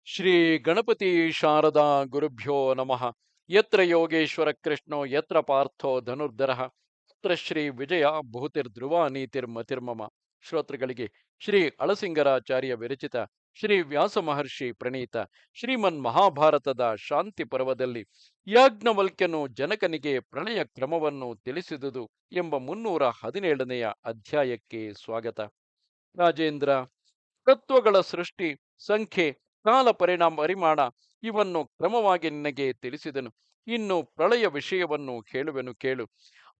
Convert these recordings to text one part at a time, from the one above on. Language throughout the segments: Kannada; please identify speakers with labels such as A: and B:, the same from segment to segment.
A: ಶ್ರೀ ಗಣಪತಿ ಶಾರದಾ ಗುರುಭ್ಯೋ ನಮಃ. ಯತ್ರ ಯೋಗೇಶ್ವರ ಕೃಷ್ಣೋ ಯತ್ರ ಪಾರ್ಥೋ ಧನುರ್ಧರಃ ತತ್ರ ಶ್ರೀ ವಿಜಯ ಭೂತಿರ್ಧ್ರುವ ನೀತಿರ್ಮತಿರ್ಮಮ. ಶ್ರೋತೃಗಳಿಗೆ ಶ್ರೀ ಅಳಸಿಂಗರಾಚಾರ್ಯ ವಿರಚಿತ ಶ್ರೀ ವ್ಯಾಸ ಮಹರ್ಷಿ ಪ್ರಣೀತ ಶ್ರೀಮನ್ ಮಹಾಭಾರತದ ಶಾಂತಿ ಪರ್ವದಲ್ಲಿ ಯಾಜ್ಞವಲ್ಕ್ಯನು ಜನಕನಿಗೆ ಪ್ರಣಯ ಕ್ರಮವನ್ನು ತಿಳಿಸಿದುದು ಎಂಬ 317ನೆಯ ಅಧ್ಯಾಯಕ್ಕೆ ಸ್ವಾಗತ. ರಾಜೇಂದ್ರ, ತತ್ವಗಳ ಸೃಷ್ಟಿ, ಸಂಖ್ಯೆ, ಕಾಲ ಪರಿಮಾಣ ಇವನ್ನು ಕ್ರಮವಾಗಿ ನಿನಗೆ ತಿಳಿಸಿದನು. ಇನ್ನು ಪ್ರಳಯ ವಿಷಯವನ್ನು ಹೇಳುವೆನು ಕೇಳು.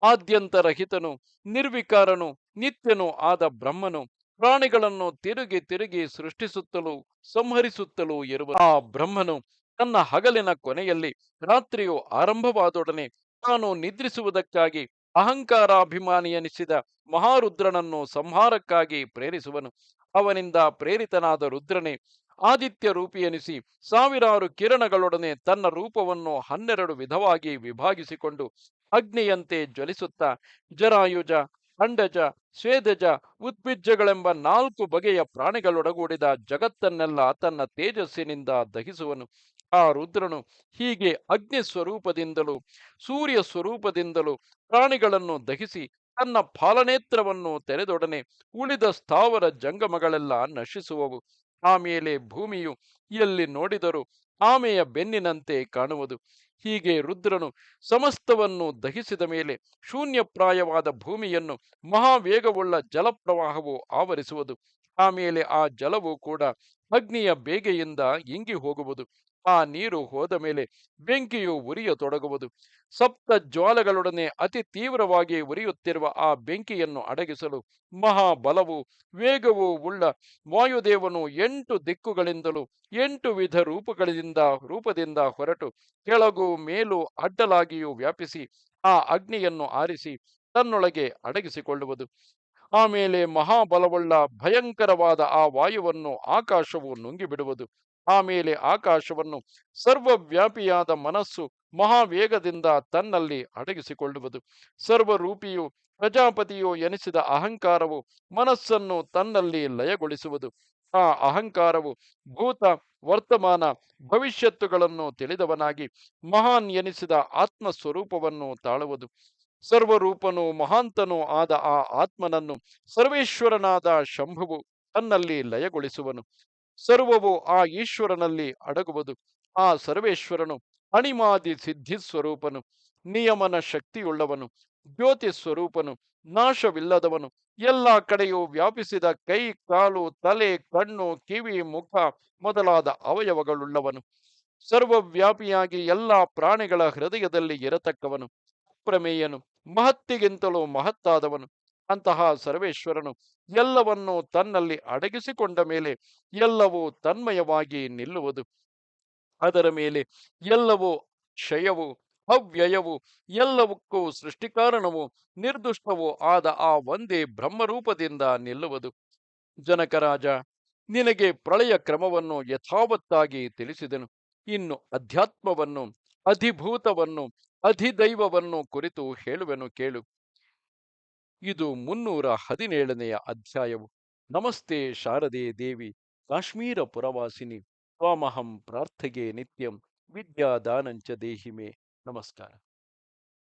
A: ಆದ್ಯಂತರಹಿತನು, ನಿರ್ವಿಕಾರನು, ನಿತ್ಯನೂ ಆದ ಬ್ರಹ್ಮನು ಪ್ರಾಣಿಗಳನ್ನು ತಿರುಗಿ ತಿರುಗಿ ಸೃಷ್ಟಿಸುತ್ತಲೂ ಸಂಹರಿಸುತ್ತಲೂ ಇರುವ ಆ ಬ್ರಹ್ಮನು ತನ್ನ ಹಗಲಿನ ಕೊನೆಯಲ್ಲಿ ರಾತ್ರಿಯು ಆರಂಭವಾದೊಡನೆ ತಾನು ನಿದ್ರಿಸುವುದಕ್ಕಾಗಿ ಅಹಂಕಾರಾಭಿಮಾನಿಯನಿಸಿದ ಮಹಾರುದ್ರನನ್ನು ಸಂಹಾರಕ್ಕಾಗಿ ಪ್ರೇರಿಸುವನು. ಅವನಿಂದ ಪ್ರೇರಿತನಾದ ರುದ್ರನೇ ಆದಿತ್ಯ ರೂಪಿಯೆನಿಸಿ ಸಾವಿರಾರು ಕಿರಣಗಳೊಡನೆ ತನ್ನ ರೂಪವನ್ನು 12 ವಿಧವಾಗಿ ವಿಭಾಗಿಸಿಕೊಂಡು ಅಗ್ನಿಯಂತೆ ಜ್ವಲಿಸುತ್ತಾ ಜರಾಯುಜ, ಅಂಡಜ, ಸ್ವೇದಜ, ಉದ್ಭಿಜ್ಜಗಳೆಂಬ 4 ಬಗೆಯ ಪ್ರಾಣಿಗಳೊಡಗೂಡಿದ ಜಗತ್ತನ್ನೆಲ್ಲ ತನ್ನ ತೇಜಸ್ಸಿನಿಂದ ದಹಿಸುವನು. ಆ ರುದ್ರನು ಹೀಗೆ ಅಗ್ನಿ ಸ್ವರೂಪದಿಂದಲೂ ಸೂರ್ಯ ಸ್ವರೂಪದಿಂದಲೂ ಪ್ರಾಣಿಗಳನ್ನು ದಹಿಸಿ ತನ್ನ ಫಾಲನೇತ್ರವನ್ನು ತೆರೆದೊಡನೆ ಉಳಿದ ಸ್ಥಾವರ ಜಂಗಮಗಳೆಲ್ಲ ನಶಿಸುವವು. ಆಮೇಲೆ ಭೂಮಿಯು ಎಲ್ಲಿ ನೋಡಿದರೂ ಆಮೆಯ ಬೆನ್ನಿನಂತೆ ಕಾಣುವುದು. ಹೀಗೆ ರುದ್ರನು ಸಮಸ್ತವನ್ನು ದಹಿಸಿದ ಮೇಲೆ ಶೂನ್ಯಪ್ರಾಯವಾದ ಭೂಮಿಯನ್ನು ಮಹಾವೇಗವುಳ್ಳ ಜಲಪ್ರವಾಹವು ಆವರಿಸುವುದು. ಆಮೇಲೆ ಆ ಜಲವು ಕೂಡ ಅಗ್ನಿಯ ಬೇಗೆಯಿಂದ ಇಂಗಿ ಹೋಗುವುದು. ಆ ನೀರು ಹೋದ ಮೇಲೆ ಬೆಂಕಿಯು ಉರಿಯತೊಡಗುವುದು. ಸಪ್ತ ಜ್ವಾಲೆಗಳೊಡನೆ ಅತಿ ತೀವ್ರವಾಗಿ ಉರಿಯುತ್ತಿರುವ ಆ ಬೆಂಕಿಯನ್ನು ಅಡಗಿಸಲು ಮಹಾಬಲವು ವೇಗವೂ ಉಳ್ಳ ವಾಯುದೇವನು 8 ದಿಕ್ಕುಗಳಿಂದಲೂ 8 ವಿಧ ರೂಪದಿಂದ ಹೊರಟು ಕೆಳಗೂ ಮೇಲೂ ಅಡ್ಡಲಾಗಿಯೂ ವ್ಯಾಪಿಸಿ ಆ ಅಗ್ನಿಯನ್ನು ಆರಿಸಿ ತನ್ನೊಳಗೆ ಅಡಗಿಸಿಕೊಳ್ಳುವುದು. ಆಮೇಲೆ ಮಹಾಬಲವುಳ್ಳ ಭಯಂಕರವಾದ ಆ ವಾಯುವನ್ನು ಆಕಾಶವು ನುಂಗಿಬಿಡುವುದು. ಆಮೇಲೆ ಆಕಾಶವನ್ನು ಸರ್ವವ್ಯಾಪಿಯಾದ ಮನಸ್ಸು ಮಹಾವೇಗದಿಂದ ತನ್ನಲ್ಲಿ ಅಡಗಿಸಿಕೊಳ್ಳುವುದು. ಸರ್ವರೂಪಿಯು ಪ್ರಜಾಪತಿಯು ಎನಿಸಿದ ಅಹಂಕಾರವು ಮನಸ್ಸನ್ನು ತನ್ನಲ್ಲಿ ಲಯಗೊಳಿಸುವುದು. ಆ ಅಹಂಕಾರವು ಭೂತ, ವರ್ತಮಾನ, ಭವಿಷ್ಯತ್ತುಗಳನ್ನು ತಿಳಿದವನಾಗಿ ಮಹಾನ್ ಎನಿಸಿದ ಆತ್ಮಸ್ವರೂಪವನ್ನು ತಾಳುವುದು. ಸರ್ವರೂಪನೂ ಮಹಾಂತನೂ ಆದ ಆ ಆತ್ಮನನ್ನು ಸರ್ವೇಶ್ವರನಾದ ಶಂಭುವು ತನ್ನಲ್ಲಿ ಲಯಗೊಳಿಸುವನು. ಸರ್ವವು ಆ ಈಶ್ವರನಲ್ಲಿ ಅಡಗುವುದು. ಆ ಸರ್ವೇಶ್ವರನು ಅಣಿಮಾದಿ ಸಿದ್ಧಿ ಸ್ವರೂಪನು, ನಿಯಮನ ಶಕ್ತಿಯುಳ್ಳವನು, ಜ್ಯೋತಿ ಸ್ವರೂಪನು, ನಾಶವಿಲ್ಲದವನು, ಎಲ್ಲ ಕಡೆಯೂ ವ್ಯಾಪಿಸಿದ ಕೈ, ಕಾಲು, ತಲೆ, ಕಣ್ಣು, ಕಿವಿ, ಮುಖ ಮೊದಲಾದ ಅವಯವಗಳುಳ್ಳವನು, ಸರ್ವವ್ಯಾಪಿಯಾಗಿ ಎಲ್ಲ ಪ್ರಾಣಿಗಳ ಹೃದಯದಲ್ಲಿ ಇರತಕ್ಕವನು, ಅಪ್ರಮೇಯನು, ಮಹತ್ತಿಗಿಂತಲೂ ಮಹತ್ತಾದವನು. ಅಂತಹ ಸರ್ವೇಶ್ವರನು ಎಲ್ಲವನ್ನೂ ತನ್ನಲ್ಲಿ ಅಡಗಿಸಿಕೊಂಡ ಮೇಲೆ ಎಲ್ಲವೂ ತನ್ಮಯವಾಗಿ ನಿಲ್ಲುವುದು. ಅದರ ಮೇಲೆ ಎಲ್ಲವೂ ಕ್ಷಯವೂ ಅವ್ಯಯವೂ ಎಲ್ಲವಕ್ಕೂ ಸೃಷ್ಟಿಕಾರಣವೂ ನಿರ್ದುಷ್ಟವೂ ಆದ ಆ ಒಂದೇ ಬ್ರಹ್ಮರೂಪದಿಂದ ನಿಲ್ಲುವುದು. ಜನಕರಾಜ, ನಿನಗೆ ಪ್ರಳಯ ಕ್ರಮವನ್ನು ಯಥಾವತ್ತಾಗಿ ತಿಳಿಸಿದನು. ಇನ್ನು ಅಧ್ಯಾತ್ಮವನ್ನು, ಅಧಿಭೂತವನ್ನು, ಅಧಿದೈವವನ್ನು ಕುರಿತು ಹೇಳುವೆನು ಕೇಳು. ಇದು 317ನೆಯ ಅಧ್ಯಾಯವು. ನಮಸ್ತೆ ಶಾರದೆ ದೇವಿ, ಕಾಶ್ಮೀರ ಪುರವಾಸಿನಿ, ತ್ವಾಮಹಂ ಪ್ರಾರ್ಥಗೆ ನಿತ್ಯಂ ವಿದ್ಯಾದಾನಂಚ ದೇಹಿಮೆ. ನಮಸ್ಕಾರ.